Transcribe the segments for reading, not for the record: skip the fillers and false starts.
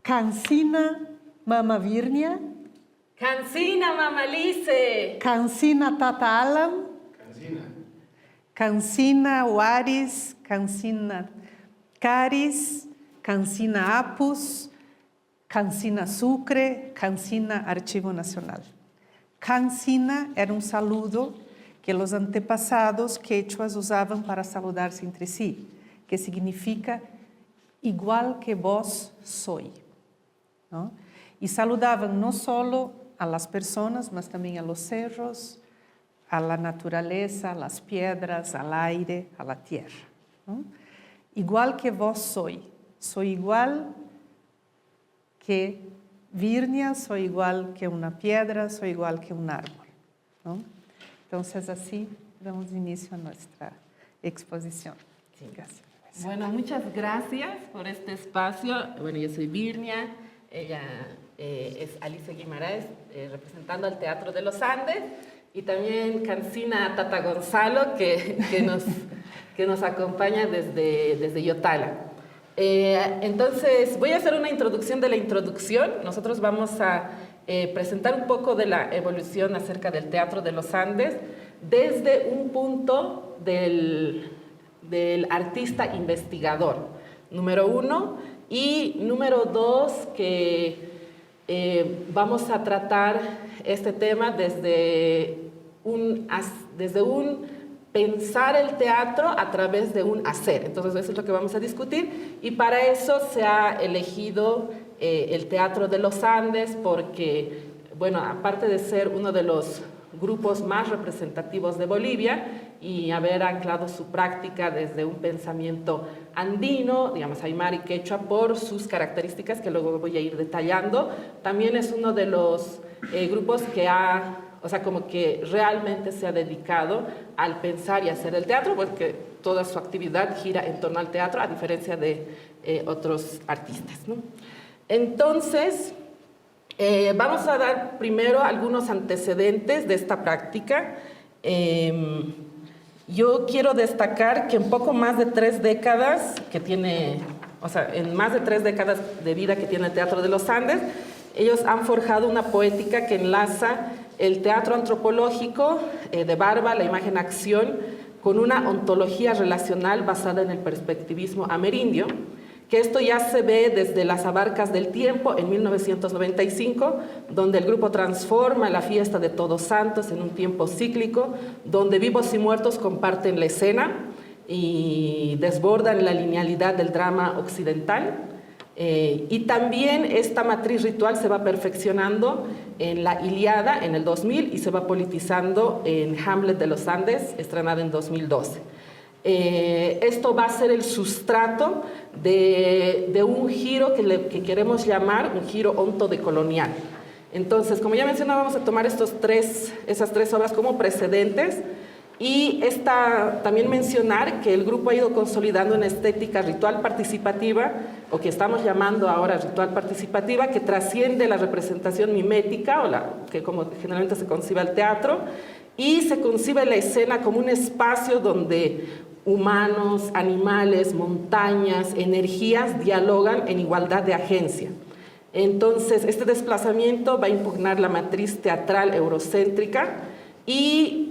Kansina Mama Virnia, Kansina Mama Lise, Kansina Tata Alam, Kansina Waris, Kansina Caris, Kansina Apus, Kansina Sucre, Kansina Archivo Nacional. Kansina era um saludo que os antepassados quechuas usavam para saludar-se entre si, que significa igual que vos soy, ¿no? Y saludaban no solo a las personas, mas también a los cerros, a la naturaleza, a las piedras, al aire, a la tierra, ¿no? Igual que vos soy igual que Virnia, soy igual que una piedra, soy igual que un árbol, ¿no? Entonces así damos inicio a nuestra exposición. Sí. Gracias. Bueno, muchas gracias por este espacio. Bueno, yo soy Virnia, ella es Alicia Guimaraes, representando al Teatro de los Andes, y también Kansina Tata Gonzalo, que nos acompaña desde Yotala. Entonces, voy a hacer una introducción de la introducción. Nosotros vamos a presentar un poco de la evolución acerca del Teatro de los Andes desde un punto del artista investigador, número 1, y número 2, que vamos a tratar este tema desde un pensar el teatro a través de un hacer. Entonces eso es lo que vamos a discutir, y para eso se ha elegido el Teatro de los Andes porque, bueno, aparte de ser uno de los grupos más representativos de Bolivia y haber anclado su práctica desde un pensamiento andino, digamos aymara y quechua, por sus características que luego voy a ir detallando, también es uno de los grupos que como que realmente se ha dedicado al pensar y hacer el teatro, porque toda su actividad gira en torno al teatro, a diferencia de otros artistas, ¿no? Entonces, vamos a dar primero algunos antecedentes de esta práctica. Yo quiero destacar que en poco más de 3 décadas en más de 3 décadas de vida que tiene el Teatro de los Andes, ellos han forjado una poética que enlaza el teatro antropológico de Barba, la imagen-acción, con una ontología relacional basada en el perspectivismo amerindio, que esto ya se ve desde Las Abarcas del Tiempo en 1995, donde el grupo transforma la fiesta de Todos Santos en un tiempo cíclico, donde vivos y muertos comparten la escena y desbordan la linealidad del drama occidental. Y también esta matriz ritual se va perfeccionando en La Ilíada en el 2000 y se va politizando en Hamlet de los Andes, estrenada en 2012. Esto va a ser el sustrato de un giro que queremos llamar un giro ontodecolonial. Entonces, como ya mencionaba, vamos a tomar esas 3 obras como precedentes, y también mencionar que el grupo ha ido consolidando una estética ritual participativa, o que estamos llamando ahora ritual participativa, que trasciende la representación mimética, que como generalmente se concibe el teatro, y se concibe la escena como un espacio donde humanos, animales, montañas, energías dialogan en igualdad de agencia. Entonces, este desplazamiento va a impugnar la matriz teatral eurocéntrica y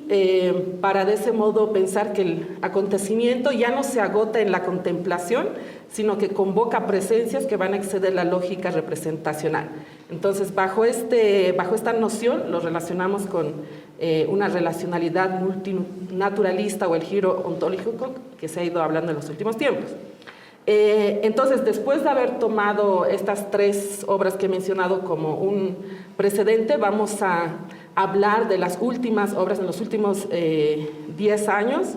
para de ese modo pensar que el acontecimiento ya no se agota en la contemplación, sino que convoca presencias que van a exceder la lógica representacional. Entonces, bajo esta noción lo relacionamos con una relacionalidad multinaturalista o el giro ontológico que se ha ido hablando en los últimos tiempos. Entonces, después de haber tomado estas 3 obras que he mencionado como un precedente, vamos a hablar de las últimas obras en los últimos 10 años,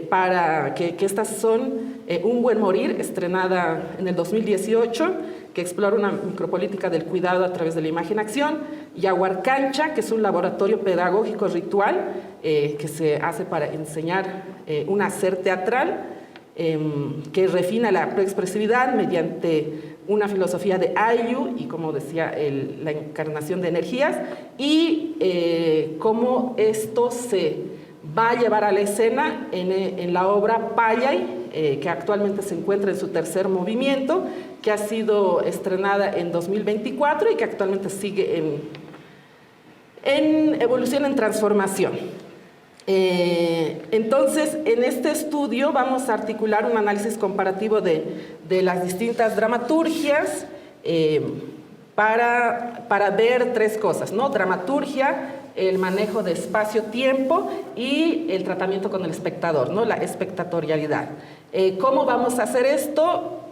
para que estas son Un buen morir, estrenada en el 2018, que explora una micropolítica del cuidado a través de la imagen-acción, Yaguarcancha, que es un laboratorio pedagógico ritual que se hace para enseñar un hacer teatral, que refina la preexpresividad mediante una filosofía de Ayllu y, como decía, la encarnación de energías, y cómo esto se va a llevar a la escena en la obra Payay, que actualmente se encuentra en su tercer movimiento, que ha sido estrenada en 2024 y que actualmente sigue en evolución, en transformación. Entonces, en este estudio vamos a articular un análisis comparativo de las distintas dramaturgias para ver tres cosas, ¿no? Dramaturgia, el manejo de espacio-tiempo y el tratamiento con el espectador, ¿no? La espectatorialidad. ¿Cómo vamos a hacer esto?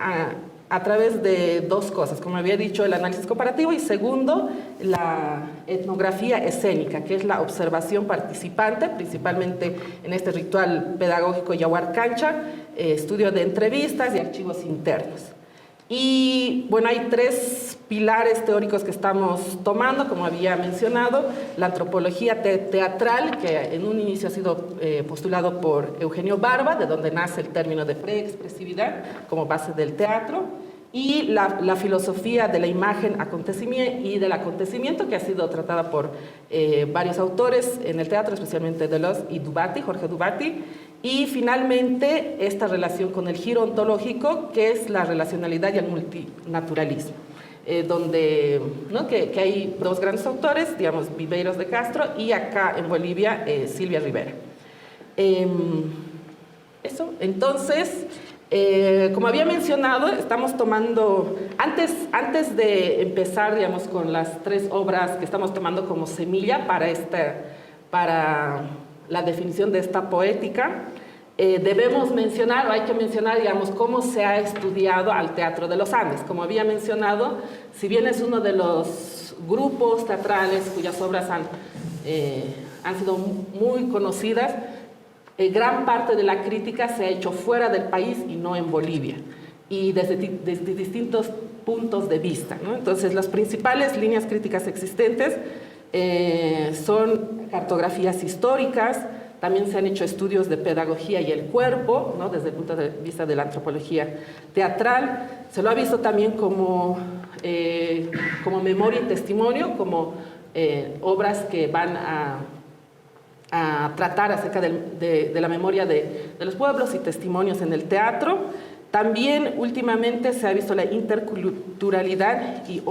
A través de dos cosas, como había dicho, el análisis comparativo y segundo, la etnografía escénica, que es la observación participante, principalmente en este ritual pedagógico Yahuarcancha, estudio de entrevistas y archivos internos. Y bueno, hay tres pilares teóricos que estamos tomando, como había mencionado, la antropología teatral, que en un inicio ha sido postulado por Eugenio Barba, de donde nace el término de preexpresividad como base del teatro, y la filosofía de la imagen y del acontecimiento, que ha sido tratada por varios autores en el teatro, especialmente Deleuze y Jorge Dubati. Y finalmente, esta relación con el giro ontológico, que es la relacionalidad y el multinaturalismo, donde ¿no? que hay dos grandes autores, digamos, Viveiros de Castro y acá en Bolivia, Silvia Rivera. Eso, entonces, como había mencionado, estamos tomando, antes de empezar, digamos, con las tres obras que estamos tomando como semilla para la definición de esta poética, debemos mencionar, o hay que mencionar, digamos, cómo se ha estudiado al Teatro de los Andes. Como había mencionado, si bien es uno de los grupos teatrales cuyas obras han sido muy conocidas, gran parte de la crítica se ha hecho fuera del país y no en Bolivia, y desde distintos puntos de vista, ¿no? Entonces, las principales líneas críticas existentes son cartografías históricas, también se han hecho estudios de pedagogía y el cuerpo, ¿no? Desde el punto de vista de la antropología teatral. Se lo ha visto también como memoria y testimonio, como obras que van a tratar acerca de la memoria de los pueblos y testimonios en el teatro. También últimamente se ha visto la interculturalidad y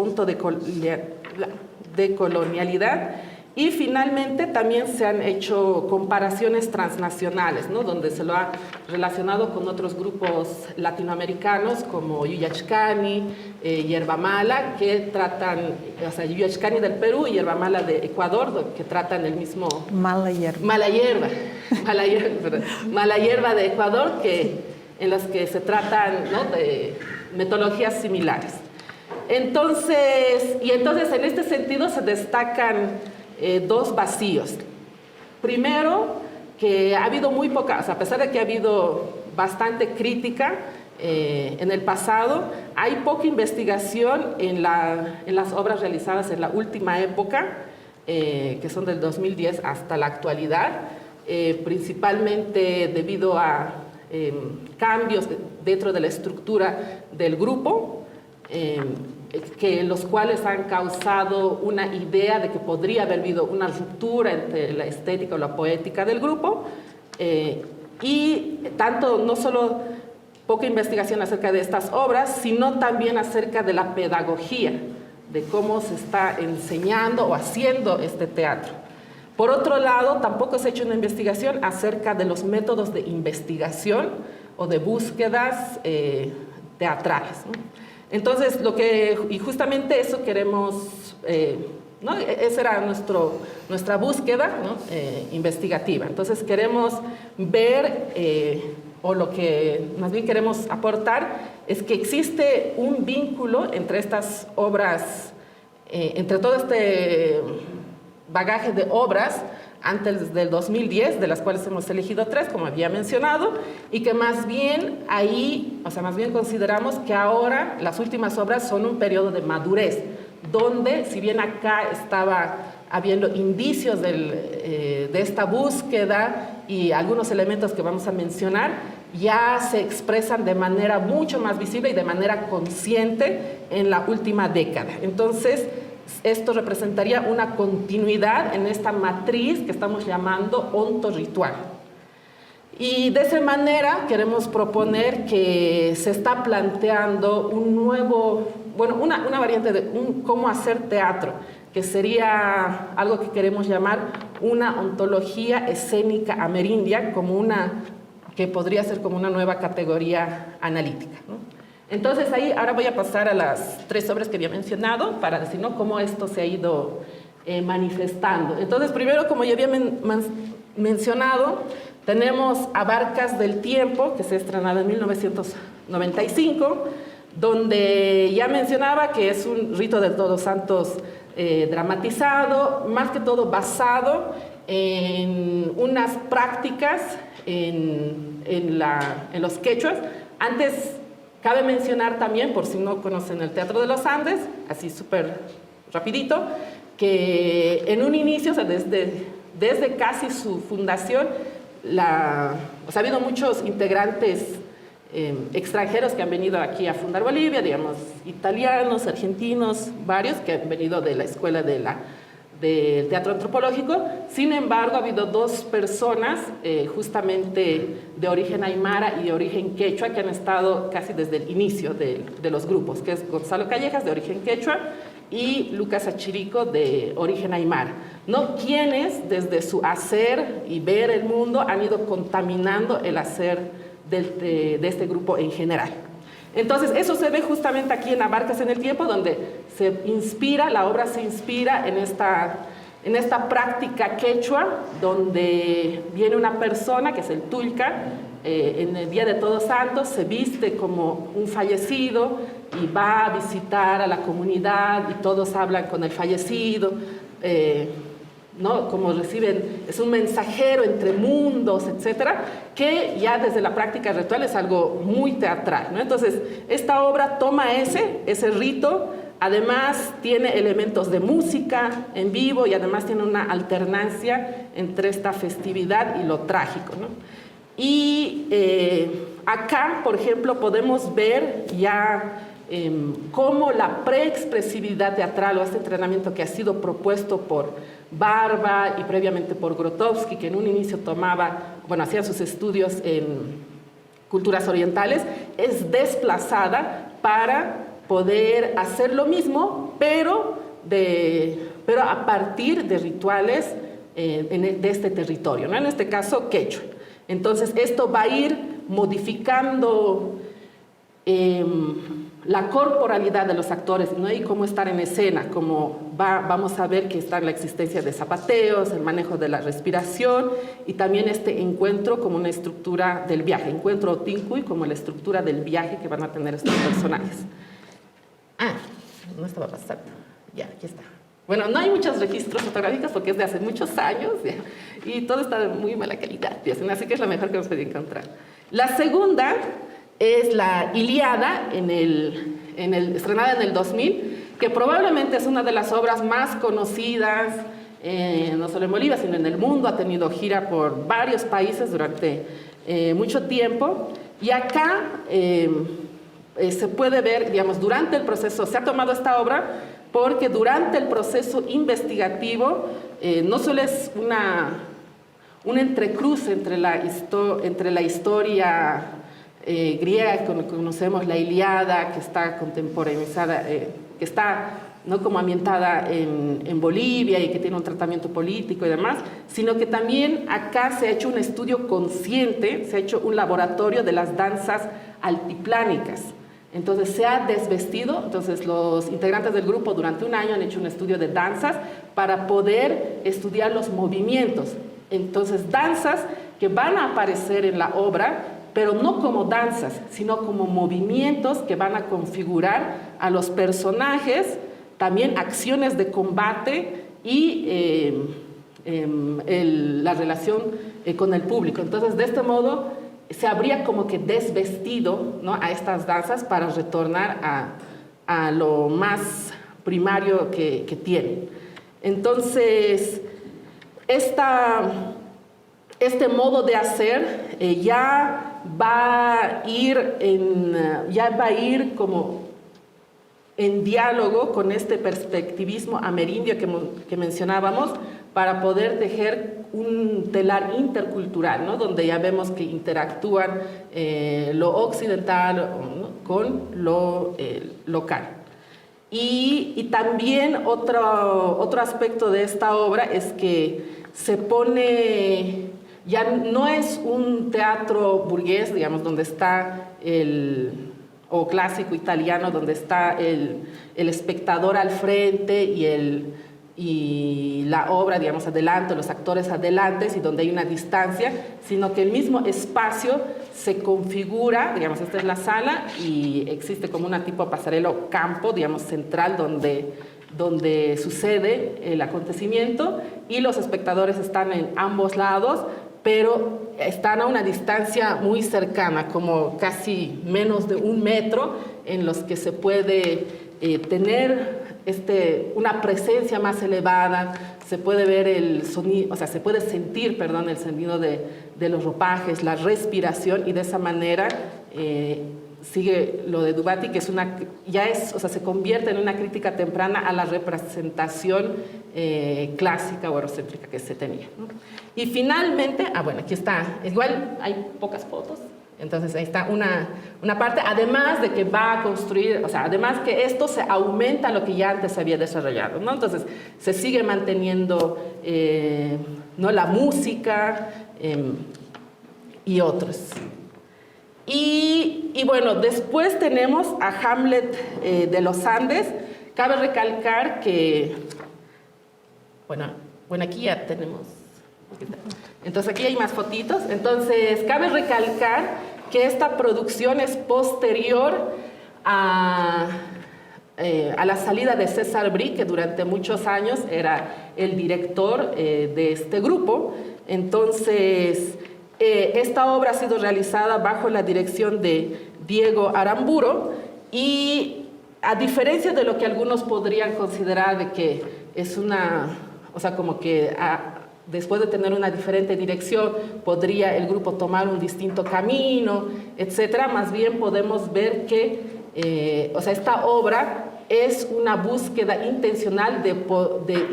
decolonialidad, y finalmente también se han hecho comparaciones transnacionales, ¿no? Donde se lo ha relacionado con otros grupos latinoamericanos como Yuyachcani, Yerba Mala, que tratan, o sea, Yuyachcani del Perú y Yerba Mala de Ecuador, que tratan el mismo... Mala hierba de Ecuador, en las que se tratan, ¿no? de metodologías similares. Entonces, en este sentido se destacan dos vacíos. Primero, que ha habido muy poca, o sea, a pesar de que ha habido bastante crítica en el pasado, hay poca investigación en las obras realizadas en la última época, que son del 2010 hasta la actualidad, principalmente debido a cambios dentro de la estructura del grupo, los cuales han causado una idea de que podría haber habido una ruptura entre la estética o la poética del grupo, y tanto no solo poca investigación acerca de estas obras, sino también acerca de la pedagogía, de cómo se está enseñando o haciendo este teatro. Por otro lado, tampoco se ha hecho una investigación acerca de los métodos de investigación o de búsquedas teatrales, ¿no? Entonces, y justamente eso queremos, ¿no? Esa era nuestra búsqueda, ¿no? Investigativa. Entonces, queremos ver, o lo que más bien queremos aportar, es que existe un vínculo entre estas obras, entre todo este bagaje de obras antes del 2010, de las cuales hemos elegido 3, como había mencionado, y que más bien consideramos que ahora las últimas obras son un periodo de madurez, donde, si bien acá estaba habiendo indicios de esta búsqueda y algunos elementos que vamos a mencionar, ya se expresan de manera mucho más visible y de manera consciente en la última década. Entonces, esto representaría una continuidad en esta matriz que estamos llamando ontorritual. Y de esa manera queremos proponer que se está planteando un nuevo, bueno, una variante de cómo hacer teatro, que sería algo que queremos llamar una ontología escénica amerindia, que podría ser como una nueva categoría analítica, ¿no? Entonces ahí ahora voy a pasar a las 3 obras que había mencionado para decir, ¿no?, cómo esto se ha ido manifestando. Entonces primero, como ya había mencionado, tenemos Abarcas del Tiempo, que se ha estrenado en 1995, donde ya mencionaba que es un rito de Todos Santos dramatizado, más que todo basado en unas prácticas en los quechuas. Antes, cabe mencionar también, por si no conocen el Teatro de los Andes, así súper rapidito, que en un inicio, o sea, desde casi su fundación, ha habido muchos integrantes extranjeros que han venido aquí a fundar Bolivia, digamos, italianos, argentinos, varios que han venido de la escuela del teatro antropológico. Sin embargo, ha habido 2 personas justamente de origen aymara y de origen quechua que han estado casi desde el inicio de los grupos, que es Gonzalo Callejas, de origen quechua, y Lucas Achirico, de origen aymara, ¿no?, quienes desde su hacer y ver el mundo han ido contaminando el hacer de este grupo en general. Entonces eso se ve justamente aquí en Abarcas en el Tiempo, donde la obra se inspira en esta práctica quechua, donde viene una persona, que es el tulca, en el Día de Todos Santos, se viste como un fallecido y va a visitar a la comunidad y todos hablan con el fallecido, ¿no?, como reciben, es un mensajero entre mundos, etcétera, que ya desde la práctica ritual es algo muy teatral, ¿no? Entonces, esta obra toma ese rito, además tiene elementos de música en vivo y además tiene una alternancia entre esta festividad y lo trágico, ¿no? Y acá, por ejemplo, podemos ver ya cómo la preexpresividad teatral o este entrenamiento que ha sido propuesto por Barba y previamente por Grotowski, que en un inicio hacía sus estudios en culturas orientales, es desplazada para poder hacer lo mismo, pero a partir de rituales de este territorio, ¿no?, en este caso quechua. Entonces esto va a ir modificando la corporalidad de los actores, ¿no?, y cómo estar en escena, vamos a ver que está la existencia de zapateos, el manejo de la respiración y también este encuentro como una estructura del viaje, encuentro Otincuy como la estructura del viaje que van a tener estos personajes. No estaba pasando, ya, aquí está. Bueno, no hay muchos registros fotográficos porque es de hace muchos años y todo está de muy mala calidad, así que es la mejor que hemos podido encontrar. La segunda es la Ilíada, estrenada en el 2000, que probablemente es una de las obras más conocidas, no solo en Bolivia, sino en el mundo. Ha tenido gira por varios países durante mucho tiempo. Y acá se puede ver, digamos, durante el proceso, se ha tomado esta obra porque durante el proceso investigativo no solo es un entrecruce entre la historia griega, que conocemos, la Ilíada, que está contemporaneizada, que está, ¿no?, como ambientada en Bolivia y que tiene un tratamiento político y demás, sino que también acá se ha hecho un estudio consciente, se ha hecho un laboratorio de las danzas altiplánicas. Entonces se ha desvestido, entonces los integrantes del grupo durante un año han hecho un estudio de danzas para poder estudiar los movimientos. Entonces danzas que van a aparecer en la obra, pero no como danzas, sino como movimientos que van a configurar a los personajes, también acciones de combate y la relación con el público. Entonces, de este modo, se habría como que desvestido, ¿no?, a estas danzas para retornar a lo más primario que tienen. Entonces, este modo de hacer ya va a ir como en diálogo con este perspectivismo amerindio que mencionábamos, para poder tejer un telar intercultural, ¿no? Donde ya vemos que interactúan lo occidental, ¿no?, con lo local. Y también otro aspecto de esta obra es que se pone, ya no es un teatro burgués, digamos, donde está o clásico italiano, donde está el espectador al frente y la obra, digamos, adelante, los actores adelante, y donde hay una distancia, sino que el mismo espacio se configura, digamos, esta es la sala y existe como una tipo pasarela o campo, digamos, central donde sucede el acontecimiento, y los espectadores están en ambos lados, pero están a una distancia muy cercana, como casi menos de 1 metro, en los que se puede tener una presencia más elevada, se puede ver el sonido, o sea, se puede sentir, perdón, el sonido de los ropajes, la respiración, y de esa manera sigue lo de Duvati, que o sea, se convierte en una crítica temprana a la representación clásica o eurocéntrica que se tenía, ¿no? Y finalmente, bueno, aquí está, igual hay pocas fotos. Entonces ahí está una parte, además de que va a construir, o sea, además que esto se aumenta a lo que ya antes se había desarrollado, ¿no? Entonces se sigue manteniendo, ¿no?, la música y otros. Y bueno, después tenemos a Hamlet de los Andes. Cabe recalcar que, bueno, aquí ya tenemos. Entonces aquí hay más fotitos. Entonces cabe recalcar que esta producción es posterior a la salida de César Brie, que durante muchos años era el director de este grupo. Entonces esta obra ha sido realizada bajo la dirección de Diego Aramburo, y a diferencia de lo que algunos podrían considerar de que es o sea, como que después de tener una diferente dirección, podría el grupo tomar un distinto camino, etcétera. Más bien podemos ver que, o sea, esta obra es una búsqueda intencional de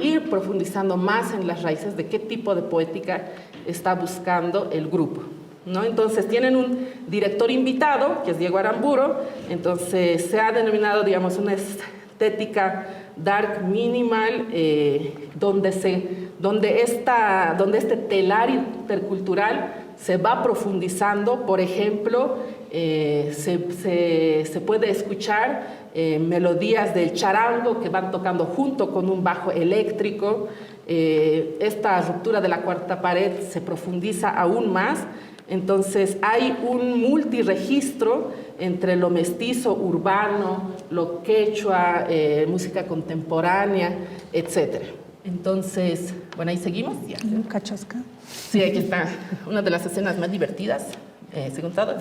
ir profundizando más en las raíces de qué tipo de poética está buscando el grupo, ¿no? Entonces tienen un director invitado, que es Diego Aramburo. Entonces se ha denominado, digamos, una estética dark minimal, donde este telar intercultural se va profundizando. Por ejemplo, se puede escuchar melodías del charango que van tocando junto con un bajo eléctrico. Esta ruptura de la cuarta pared se profundiza aún más. Entonces hay un multiregistro entre lo mestizo, urbano, lo quechua, música contemporánea, etc. Entonces, bueno, ahí seguimos. Ya. Cachasca. Sí, aquí está una de las escenas más divertidas, según todo.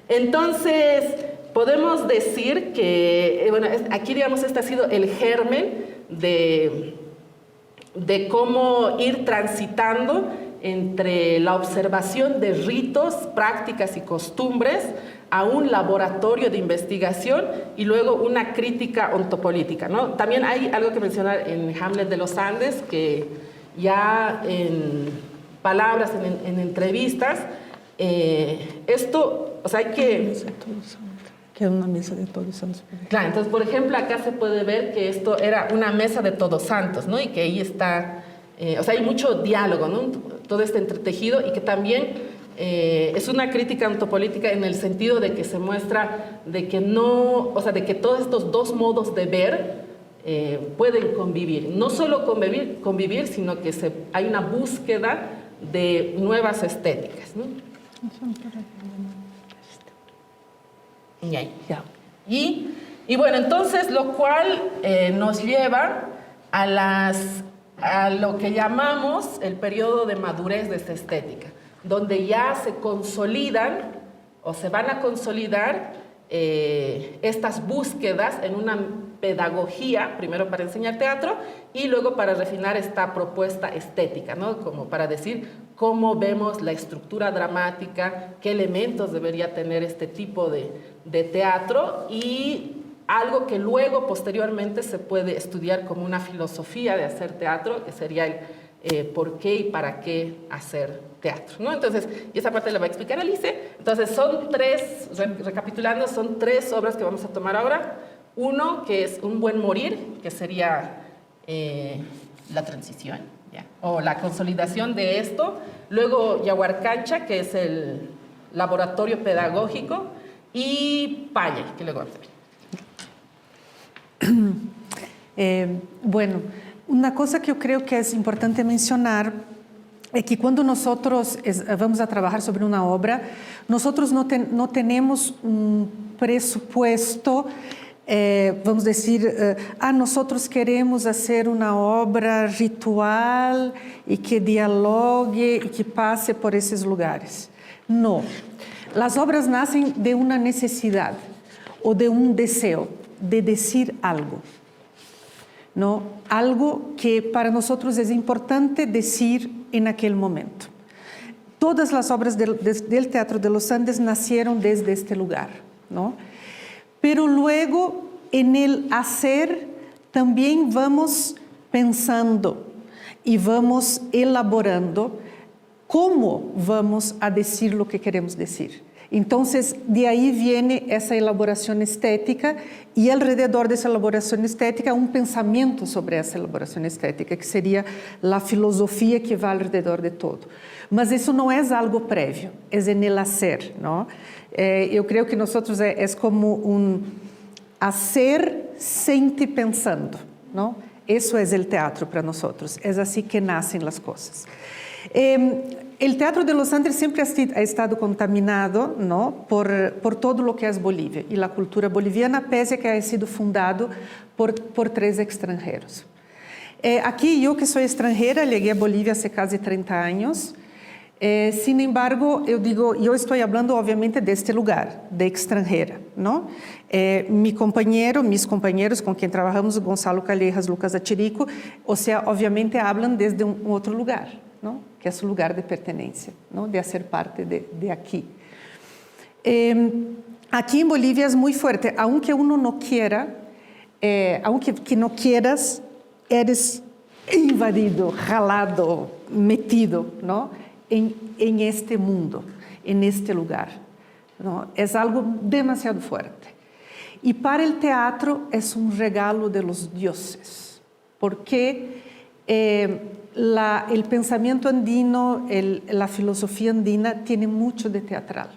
Entonces, podemos decir que, bueno, aquí, digamos, este ha sido el germen de cómo ir transitando entre la observación de ritos, prácticas y costumbres a un laboratorio de investigación y luego una crítica ontopolítica, ¿no? También hay algo que mencionar en Hamlet de los Andes, que ya en palabras, en entrevistas, esto, o sea, hay que es una mesa de Todos Santos. Claro, entonces, por ejemplo, acá se puede ver que esto era una mesa de Todos Santos, ¿no? Y que ahí está, o sea, hay mucho diálogo, ¿no? Todo este entretejido, y que también es una crítica ontopolítica en el sentido de que se muestra de que no, o sea, de que todos estos dos modos de ver pueden convivir. No solo convivir, sino que hay una búsqueda de nuevas estéticas, ¿no? Y ahí. Y bueno, entonces, lo cual nos lleva a lo que llamamos el periodo de madurez de esta estética, donde ya se consolidan o se van a consolidar estas búsquedas en una pedagogía, primero para enseñar teatro y luego para refinar esta propuesta estética, ¿no? Como para decir cómo vemos la estructura dramática, qué elementos debería tener este tipo de teatro, y algo que luego, posteriormente, se puede estudiar como una filosofía de hacer teatro, que sería el por qué y para qué hacer teatro, ¿no? Entonces, y esa parte la va a explicar Alice. Entonces, son tres, recapitulando, son tres obras que vamos a tomar ahora. Uno, que es Un buen morir, que sería la transición, ¿ya? O la consolidación de esto. Luego, Yaguarcancha, que es el laboratorio pedagógico. Y Palle, que luego vamos a ver. Bueno, una cosa que eu creio que é importante mencionar é que quando nós vamos a trabalhar sobre uma obra, nós não temos pressuposto, vamos dizer, nós queremos fazer uma obra ritual e que dialogue e que passe por esses lugares. Não. As obras nascem de uma necessidade ou de desejo de dizer algo. ¿No? Algo que para nosotros es importante decir en aquel momento. Todas las obras del Teatro de los Andes nacieron desde este lugar, ¿no? Pero luego en el hacer también vamos pensando y vamos elaborando cómo vamos a decir lo que queremos decir. Entonces, de ahí viene esa elaboración estética y alrededor de esa elaboración estética un pensamiento sobre esa elaboración estética, que sería la filosofía que va alrededor de todo. Mas eso no es algo previo, es en el hacer, ¿no? Yo creo que nosotros es como un hacer sente pensando, ¿no? Eso es el teatro para nosotros, es así que nacen las cosas. El Teatro de los Andes siempre ha estado contaminado, ¿no? por todo lo que es Bolivia y la cultura boliviana, pese a que ha sido fundado por 3 extranjeros. Aquí yo, que soy extranjera, llegué a Bolivia hace casi 30 años. Sin embargo, yo estoy hablando obviamente de este lugar, de extranjera, ¿no? Mis compañeros con quien trabajamos, Gonzalo Callejas, Lucas Achirico, o sea, obviamente hablan desde un otro lugar, ¿no? Que es su lugar de pertenencia, ¿no? De hacer parte de aquí. Aquí en Bolivia es muy fuerte, aunque uno no quiera, aunque no quieras, eres invadido, jalado, metido, ¿no? En este mundo, en este lugar, ¿no? Es algo demasiado fuerte. Y para el teatro es un regalo de los dioses, porque el pensamiento andino, la filosofía andina tiene mucho de teatral.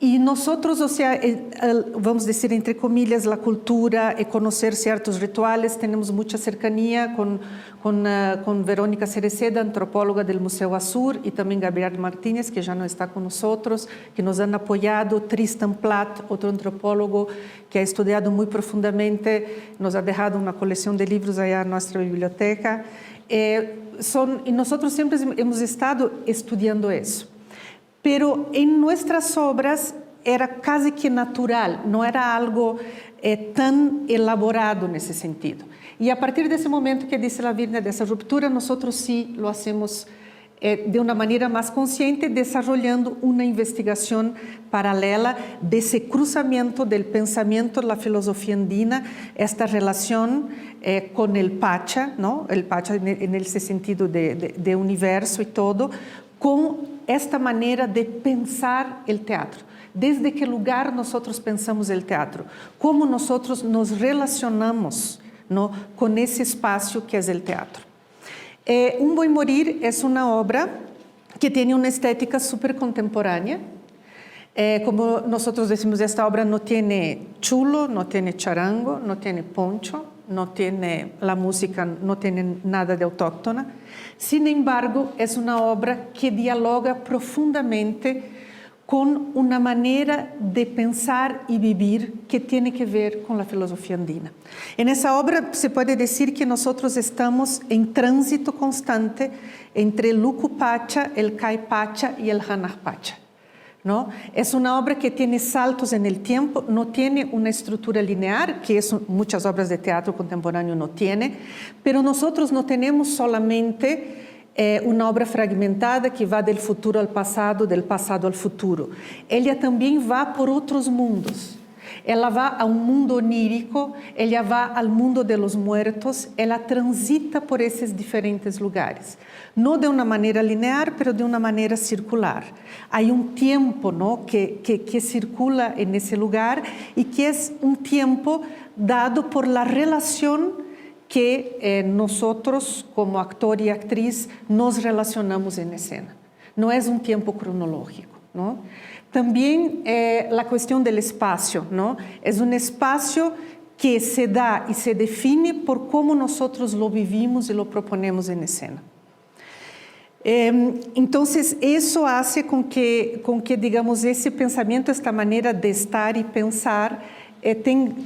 Y nosotros, o sea, vamos a decir entre comillas, la cultura y conocer ciertos rituales, tenemos mucha cercanía con Verónica Cereceda, antropóloga del Museo Azur, y también Gabriel Martínez, que ya no está con nosotros, que nos han apoyado, Tristan Platt, otro antropólogo que ha estudiado muy profundamente, nos ha dejado una colección de libros allá en nuestra biblioteca. Y nosotros siempre hemos estado estudiando eso. Pero en nuestras obras era casi que natural, no era algo tan elaborado en ese sentido. Y a partir de ese momento que dice la Virgen de esa ruptura, nosotros sí lo hacemos de una manera más consciente, desarrollando una investigación paralela de ese cruzamiento del pensamiento, la filosofía andina, esta relación con el Pacha, ¿no? El Pacha en ese sentido de universo y todo, con esta manera de pensar el teatro. Desde qué lugar nosotros pensamos el teatro, cómo nosotros nos relacionamos, ¿no? Con ese espacio que es el teatro. Un buen morir es una obra que tiene una estética súper contemporánea. Como nosotros decimos, esta obra no tiene chulo, no tiene charango, no tiene poncho, no tiene la música, no tiene nada de autóctona. Sin embargo, es una obra que dialoga profundamente con una manera de pensar y vivir que tiene que ver con la filosofía andina. En esa obra se puede decir que nosotros estamos en tránsito constante entre el Luku Pacha, el Kai Pacha y el Hanaj Pacha, ¿no? Es una obra que tiene saltos en el tiempo, no tiene una estructura lineal, que muchas obras de teatro contemporáneo no tienen, pero nosotros no tenemos solamente una obra fragmentada que va del futuro al pasado, del pasado al futuro. Ella también va por otros mundos. ela vai a um mundo onírico, ela vai ao mundo de los muertos, ela transita por esses diferentes lugares. Não de uma maneira linear, mas de uma maneira circular. Há tempo, ¿no?, que circula nesse lugar e que é tempo dado por la relação que nós, como actor e actriz, nos relacionamos em cena. Não é tempo cronológico, ¿no? Também a questão do espaço, ¿no? É espaço que se dá e se define por como nós lo vivimos e lo proponemos em cena. Então, isso hace com que, digamos, esse pensamento, esta maneira de estar e pensar,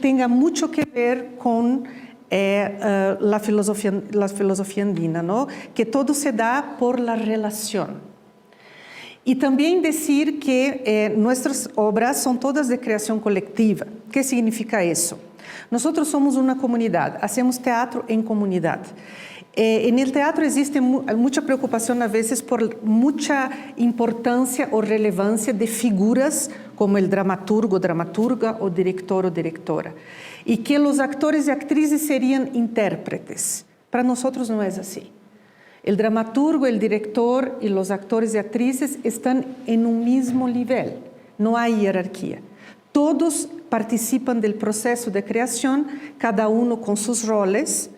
tenha muito que ver com a filosofia andina, ¿no? Que todo se dá por la relação. E também dizer que nossas obras são todas de criação coletiva. O que significa isso? Nós somos uma comunidade, fazemos teatro em comunidade. No teatro existe muita preocupação, a vezes, por muita importância ou relevância de figuras como o dramaturgo, dramaturga, ou diretor ou diretora. E que os atores e atrizes seriam intérpretes. Para nós não é assim. O dramaturgo, o diretor e os atores e atrizes estão em um mesmo nível. Não há hierarquia. Todos participam do processo de criação, cada um com seus roles,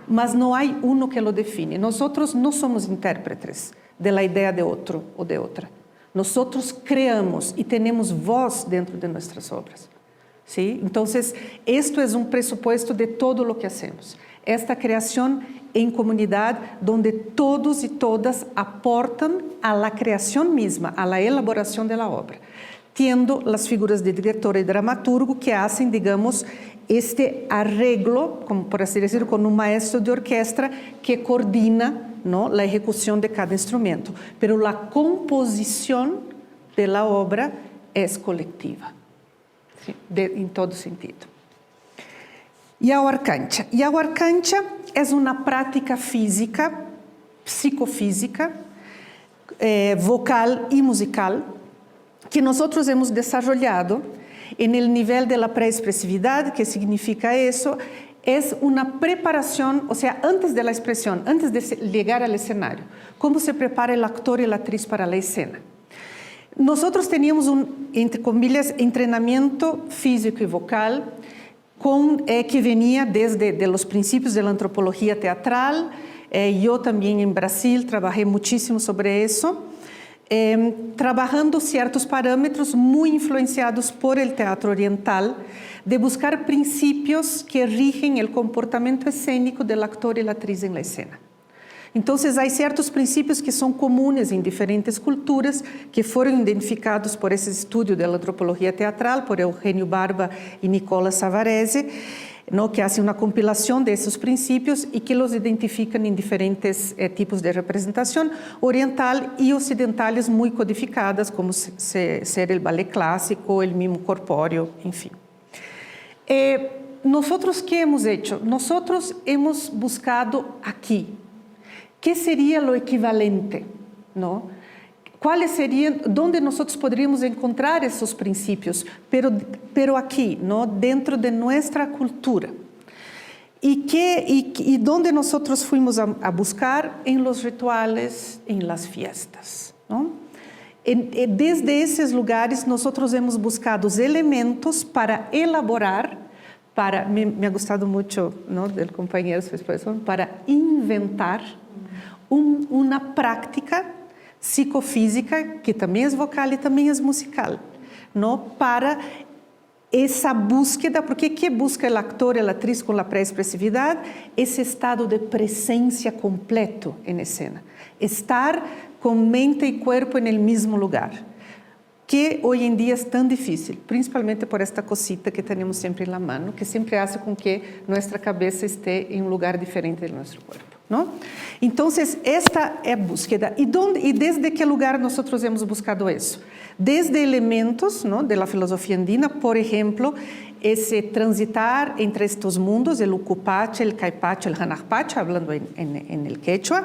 mas não há um que lo define. Nós não somos intérpretes da ideia de outro ou de outra. Nós criamos e temos voz dentro de nossas obras. ¿Sí? Então, isto é pressuposto de todo o que hacemos. Esta criação em comunidade, onde todos e todas aportam a la criação mesma, a la elaboração da obra, tendo as figuras de diretor e dramaturgo que fazem, digamos, este arreglo, como por assim dizer, com um maestro de orquestra que coordina, ¿no?, a execução de cada instrumento. Pero a composição da obra é coletiva, ¿sí? Em todo sentido. E a arcancha? E a arcancha é uma prática física, psicofísica, vocal e musical, que nós hemos desenvolvido en el nivel de la preexpresividad. ¿Qué significa eso? Es una preparación, o sea, antes de la expresión, antes de llegar al escenario, cómo se prepara el actor y la actriz para la escena. Nosotros teníamos un, entre comillas, entrenamiento físico y vocal que venía desde de los principios de la antropología teatral. Yo también en Brasil trabajé muchísimo sobre eso. Trabajando ciertos parámetros muy influenciados por el teatro oriental, de buscar principios que rigen el comportamiento escénico del actor y la actriz en la escena. Entonces, hay ciertos principios que son comunes en diferentes culturas, que fueron identificados por ese estudio de la antropología teatral, por Eugenio Barba y Nicola Savarese, ¿no?, que hacen una compilación de esos principios y que los identifican en diferentes tipos de representación oriental y occidentales muy codificadas, como ser el ballet clásico, el mimo corpóreo, en fin. Nosotros, ¿qué hemos hecho? Nosotros hemos buscado aquí. ¿Qué sería lo equivalente, ¿no? ¿Cuáles serían, dónde nosotros podríamos encontrar esos principios, aquí, ¿no?, dentro de nuestra cultura? Y dónde nosotros fuimos a buscar? En los rituales, en las fiestas, ¿no? Desde esos lugares nosotros hemos buscado elementos para elaborar, me ha gustado mucho, ¿no?, del compañero su expresión, para inventar una práctica psicofísica, que também é vocal e também é musical, não? Para essa búsqueda, porque que busca o ator e a atriz com a pré-expressividade? Esse estado de presença completo em cena, estar com mente e corpo no mesmo lugar, que hoje em dia é tão difícil, principalmente por esta cosita que temos sempre na mão, que sempre faz com que nossa cabeça esteja em um lugar diferente do nosso corpo, não? Então, esta é a búsqueda. E desde que lugar nós hemos buscado isso? Desde elementos, ¿no?, de la filosofía andina, por ejemplo, ese transitar entre estos mundos, el ucupache, el caipache, el hanarpache, hablando en el quechua,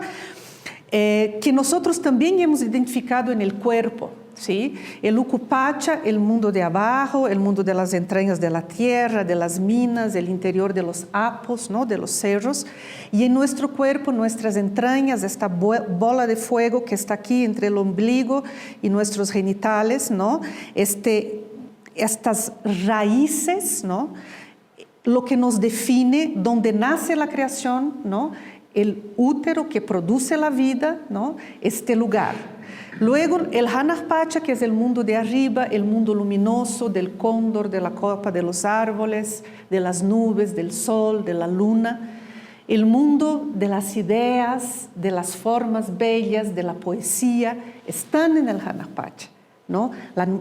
que nosotros también hemos identificado en el cuerpo. ¿Sí? El Ucupacha, el mundo de abajo, el mundo de las entrañas de la tierra, de las minas, el interior de los apos, ¿no? De los cerros. Y en nuestro cuerpo, nuestras entrañas, esta bola de fuego que está aquí entre el ombligo y nuestros genitales, ¿no? Estas raíces, ¿no? Lo que nos define, donde nace la creación, ¿no? El útero que produce la vida, ¿no? Este lugar. Luego el Hanajpacha, que es el mundo de arriba, el mundo luminoso del cóndor, de la copa de los árboles, de las nubes, del sol, de la luna. El mundo de las ideas, de las formas bellas, de la poesía, están en el Hanajpacha, ¿no?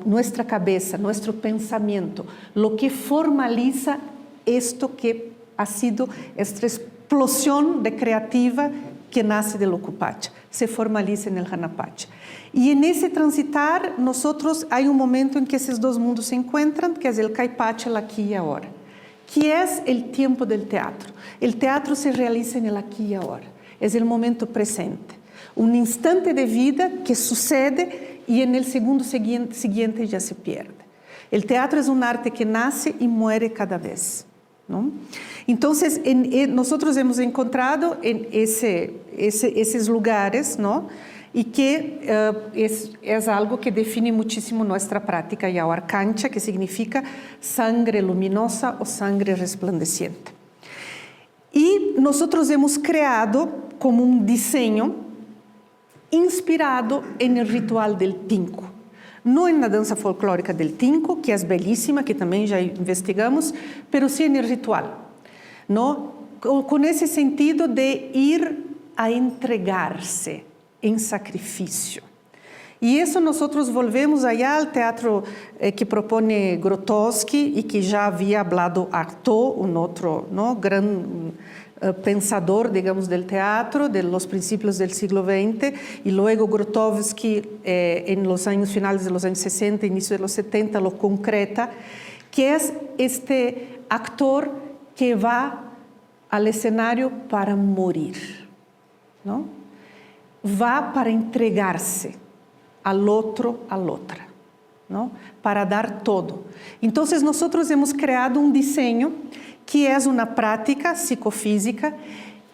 Nuestra cabeza, nuestro pensamiento, lo que formaliza esto que ha sido esta explosión de creativa que nace del Ucupacha, se formaliza en el Hanajpacha. Y en ese transitar, nosotros hay un momento en que esos dos mundos se encuentran, que es el Caipacha, el aquí y ahora, que es el tiempo del teatro. El teatro se realiza en el aquí y ahora, es el momento presente, un instante de vida que sucede y en el segundo siguiente ya se pierde. El teatro es un arte que nace y muere cada vez, ¿no? Entonces, nosotros hemos encontrado en esos lugares, ¿no? Y que es algo que define muchísimo nuestra práctica Yahuarcancha, que significa sangre luminosa o sangre resplandeciente. Y nosotros hemos creado como un diseño inspirado en el ritual del Tinco. No en la danza folclórica del Tinco, que es bellísima, que también ya investigamos, pero sí en el ritual, ¿no? Con ese sentido de ir a entregarse en sacrificio. Y eso nosotros volvemos allá al teatro que propone Grotowski y que ya había hablado Artaud, un otro, ¿no? Gran pensador, digamos, del teatro de los principios del siglo XX, y luego Grotowski en los años finales de los años 60, inicio de los 70, lo concreta, que es este actor que va al escenario para morir, ¿no? Va para entregarse al otro, a la otra, ¿no? Para dar todo. Entonces nosotros hemos creado un diseño que es una práctica psicofísica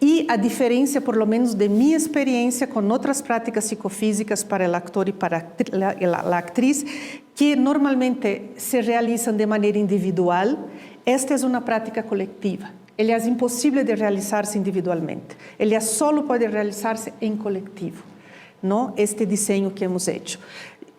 y, a diferencia por lo menos de mi experiencia con otras prácticas psicofísicas para el actor y para la actriz, que normalmente se realizan de manera individual, esta es una práctica colectiva. Ella es imposible de realizarse individualmente. Ella solo puede realizarse en colectivo, ¿no? Este diseño que hemos hecho.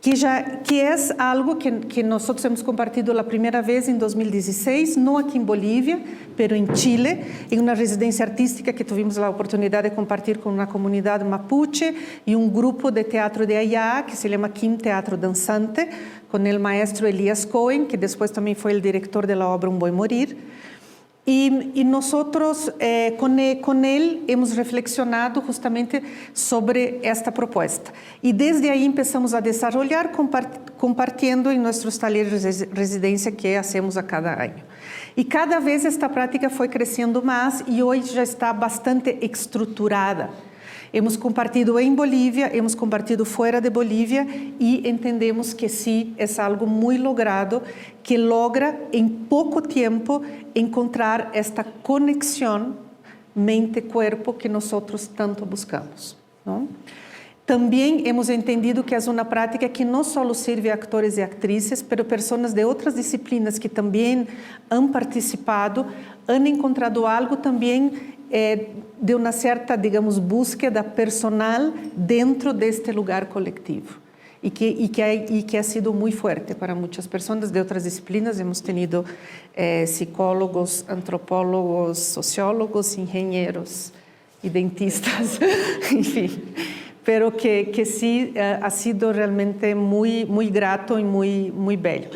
Que es algo que nosotros hemos compartido la primera vez en 2016, no aquí en Bolivia, pero en Chile, en una residencia artística que tuvimos la oportunidad de compartir con una comunidad mapuche y un grupo de teatro de allá que se llama Kim Teatro Danzante, con el maestro Elías Cohen, que después también fue el director de la obra Un Buen Morir. Y nosotros con él hemos reflexionado justamente sobre esta propuesta. Y desde ahí empezamos a desarrollar compartiendo en nuestros talleres de residencia que hacemos a cada año. Y cada vez esta práctica fue creciendo más y hoy ya está bastante estructurada. Hemos compartido en Bolivia, hemos compartido fuera de Bolivia y entendemos que sí es algo muy logrado, que logra en poco tiempo encontrar esta conexión mente-cuerpo que nosotros tanto buscamos, ¿no? También hemos entendido que es una práctica que no solo sirve a actores y actrices, pero personas de otras disciplinas que también han participado, han encontrado algo también de una cierta, digamos, búsqueda personal dentro de este lugar colectivo y que ha sido muy fuerte para muchas personas de otras disciplinas. Hemos tenido psicólogos, antropólogos, sociólogos, ingenieros y dentistas, en fin, pero que sí ha sido realmente muy, muy grato y muy, muy bello.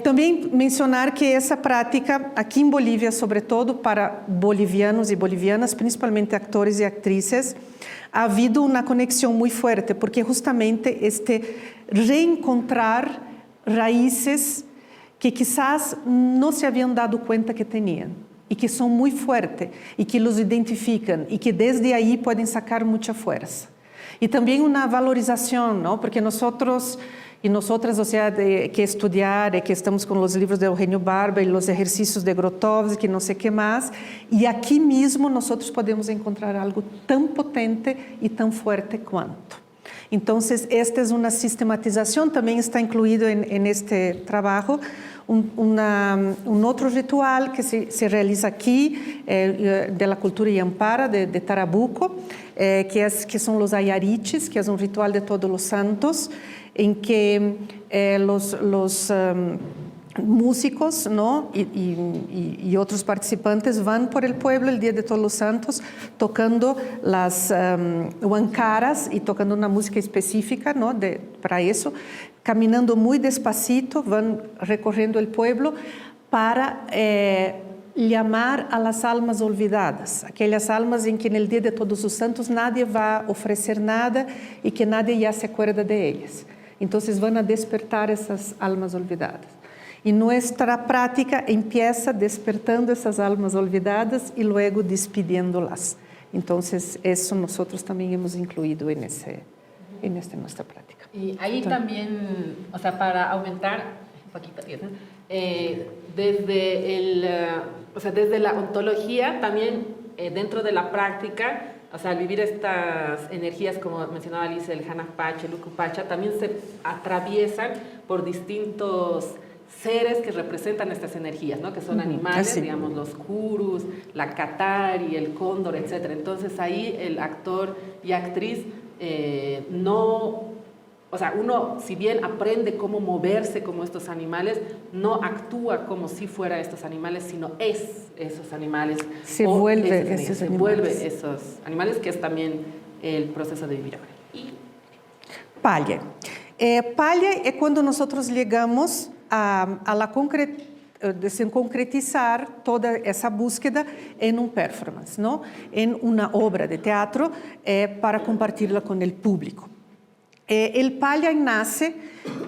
También mencionar que esa práctica, aquí en Bolivia, sobre todo para bolivianos y bolivianas, principalmente actores y actrices, ha habido una conexión muy fuerte, porque justamente reencontrar raíces que quizás no se habían dado cuenta que tenían, y que son muy fuertes y que los identifican y que desde ahí pueden sacar mucha fuerza. Y también una valorización, ¿no? Porque nosotros y nosotras, o sea, que estudiar, que estamos con los libros de Eugenio Barba y los ejercicios de Grotowski, no sé qué más, y aquí mismo nosotros podemos encontrar algo tan potente y tan fuerte cuanto. Entonces, esta es una sistematización, también está incluido en este trabajo, un otro ritual que se realiza aquí, de la cultura yampara, de Tarabuco, que son los ayariches, que es un ritual de todos los santos, en que los músicos, ¿no? y otros participantes van por el pueblo el Día de Todos los Santos tocando las huancaras y tocando una música específica, ¿no? para eso, caminando muy despacito, van recorriendo el pueblo para llamar a las almas olvidadas, aquellas almas en que en el Día de Todos los Santos nadie va a ofrecer nada y que nadie ya se acuerda de ellas. Entonces van a despertar esas almas olvidadas. Y nuestra práctica empieza despertando esas almas olvidadas y luego despidiéndolas. Entonces, eso nosotros también hemos incluido en nuestra práctica. Y ahí entonces, también, o sea, para aumentar un poquito, desde la ontología, también dentro de la práctica, o sea, al vivir estas energías, como mencionaba Alice, el Hanapacha, el Ukupacha, también se atraviesan por distintos seres que representan estas energías, ¿no? Que son animales, digamos, los kurus, la catari, el cóndor, etc. Entonces ahí el actor y actriz o sea, uno, si bien aprende cómo moverse como estos animales, no actúa como si fuera estos animales, sino es esos animales. Se vuelve esos animales, que es también el proceso de vivir ahora. Y palha. Palha é quando nós chegamos a concretizar toda essa búsqueda em performance, não? Em uma obra de teatro para compartilhá-la com o público. El palha nace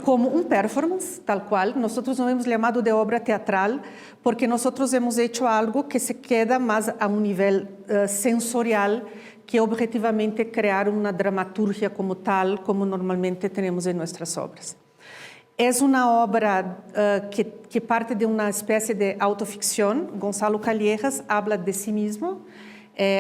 como un performance, tal cual. Nosotros no hemos llamado de obra teatral porque nosotros hemos hecho algo que se queda más a un nivel sensorial que objetivamente crear una dramaturgia como tal, como normalmente tenemos en nuestras obras. Es una obra que parte de una especie de autoficción. Gonzalo Callejas habla de sí mismo,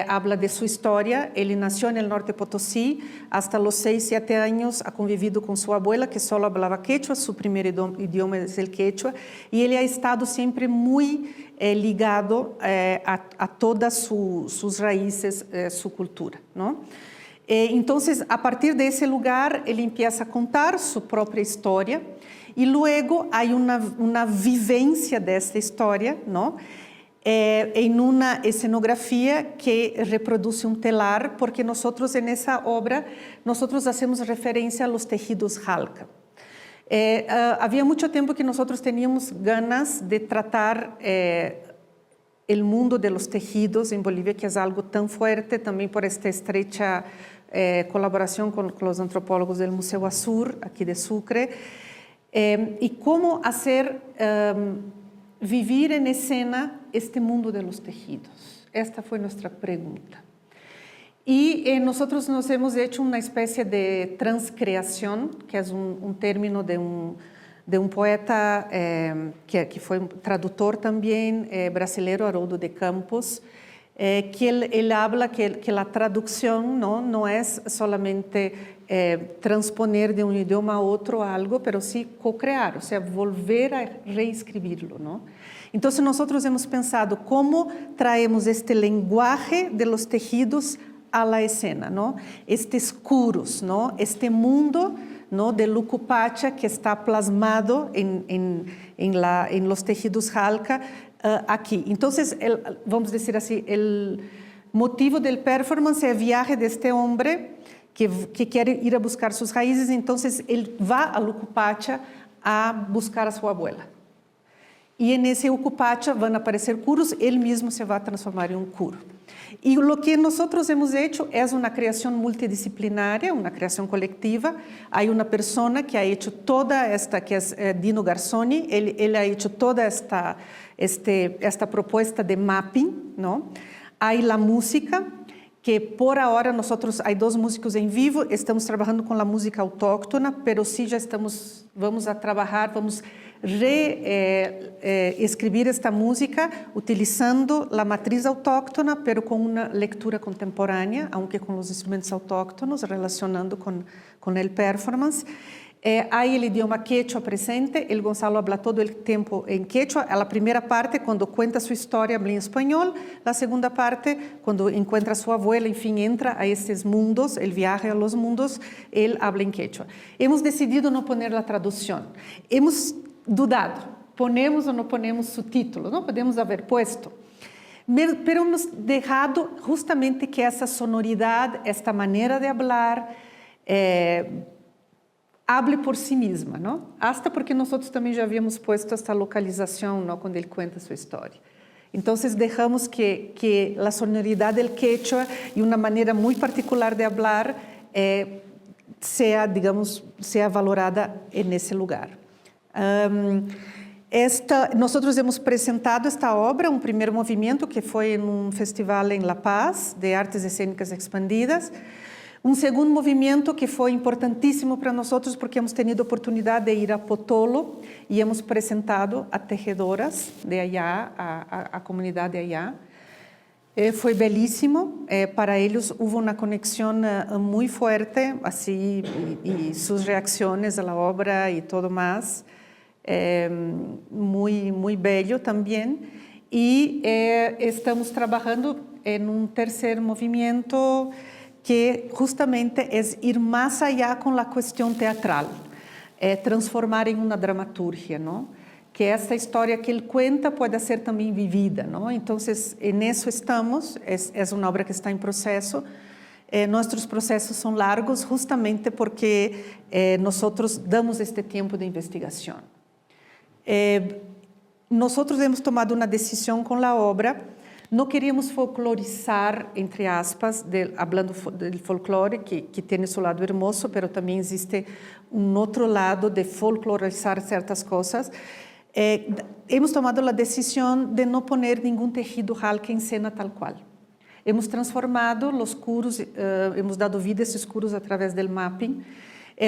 habla de su historia. Él nació en el norte Potosí, hasta los 6, 7 años ha convivido con su abuela que solo hablaba quechua, su primer idioma es el quechua, y él ha estado siempre muy ligado a todas sus raíces, su cultura, ¿no? Entonces, a partir de ese lugar, él empieza a contar su propia historia y luego hay una vivencia de esta historia, ¿no? En una escenografía que reproduce un telar, porque nosotros en esa obra, nosotros hacemos referencia a los tejidos Jalca. Había mucho tiempo que nosotros teníamos ganas de tratar el mundo de los tejidos en Bolivia, que es algo tan fuerte, también por esta estrecha colaboración con los antropólogos del Museo Azur, aquí de Sucre, y cómo hacer vivir en escena este mundo de los tejidos. Esta fue nuestra pregunta. Y nosotros nos hemos hecho una especie de transcreación, que es un término de un poeta que fue un traductor también, brasileño, Haroldo de Campos, que él habla que la traducción no es solamente transponer de un idioma a otro algo, pero sí co-crear, o sea, volver a reescribirlo, ¿no? Entonces nosotros hemos pensado cómo traemos este lenguaje de los tejidos a la escena, ¿no? Estes curos, ¿no? Este mundo, ¿no? Del Ukupacha que está plasmado en los tejidos Jalca aquí. Entonces, vamos a decir así, el motivo del performance es el viaje de este hombre que quiere ir a buscar sus raíces. Entonces, él va al Ukupacha a buscar a su abuela. Y en ese ucupacha van a aparecer curos, él mismo se va a transformar en un curo. Y lo que nosotros hemos hecho es una creación multidisciplinaria, una creación colectiva. Hay una persona que ha hecho toda esta, que es Dino Garzoni, él ha hecho toda esta propuesta de mapping, ¿no? Hay la música, que por ahora nosotros, hay 2 músicos en vivo, estamos trabajando con la música autóctona, pero sí ya vamos a trabajar, vamos reescribir esta música utilizando la matriz autóctona, pero con una lectura contemporánea, aunque con los instrumentos autóctonos, relacionando con el performance. Hay el idioma quechua presente, el Gonzalo habla todo el tiempo en quechua. A la primera parte, cuando cuenta su historia, habla en español. La segunda parte, cuando encuentra a su abuela, en fin, entra a estos mundos, el viaje a los mundos, él habla en quechua. Hemos decidido no poner la traducción. Hemos dudado, ponemos o no ponemos subtítulos, no podemos haber puesto. Pero hemos dejado justamente que esa sonoridad, esta manera de hablar, hable por sí misma, ¿no? Hasta porque nosotros también ya habíamos puesto esta localización, ¿no? Cuando él cuenta su historia. Entonces dejamos que la sonoridad del quechua y una manera muy particular de hablar sea valorada en ese lugar. Nosotros hemos presentado esta obra, un primer movimiento que fue en un festival en La Paz de artes escénicas expandidas. Un segundo movimiento que foi importantíssimo para nós porque hemos tenido oportunidade de ir a Potolo e hemos presentado a tejedoras de allá, a comunidade de allá. Foi belíssimo, para eles houve uma conexão muito forte, assim, e suas reações à obra e tudo mais, muito bello também. E estamos trabalhando em um terceiro movimento que justamente es ir más allá con la cuestión teatral, transformar en una dramaturgia, ¿no? Que esta historia que él cuenta pueda ser también vivida, ¿no? Entonces, en eso estamos, es una obra que está en proceso. Nuestros procesos son largos justamente porque nosotros damos este tiempo de investigación. Nosotros hemos tomado una decisión con la obra. No queríamos folclorizar, entre aspas, hablando del folclore, que tiene su lado hermoso, pero también existe un otro lado de folclorizar ciertas cosas. Hemos tomado la decisión de no poner ningún tejido jalca en escena tal cual. Hemos transformado los curos, hemos dado vida a esos curos a través del mapping,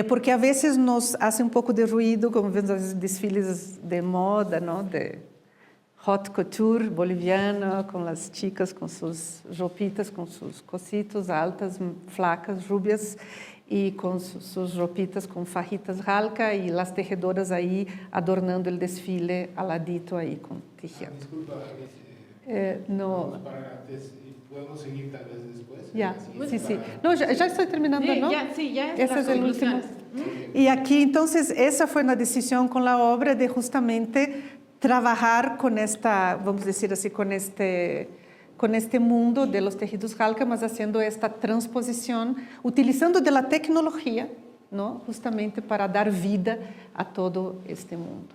porque a veces nos hace un poco de ruido, como vemos los desfiles de moda, ¿no? De haute couture boliviana, con las chicas con sus ropitas, con sus cositos altas, flacas, rubias, y con sus ropitas con fajitas jalca, y las tejedoras ahí adornando el desfile al ladito ahí con tejiendo. Disculpa, no. ¿Podemos seguir tal vez después? Ya, sí. No, ya estoy terminando, ¿no? Ya Ese es el último. Y aquí, entonces, esa fue una decisión con la obra de justamente trabajar con esta, vamos a decir así, con este mundo de los tejidos jalca, mas haciendo esta transposición, utilizando de la tecnología, ¿no? Justamente para dar vida a todo este mundo.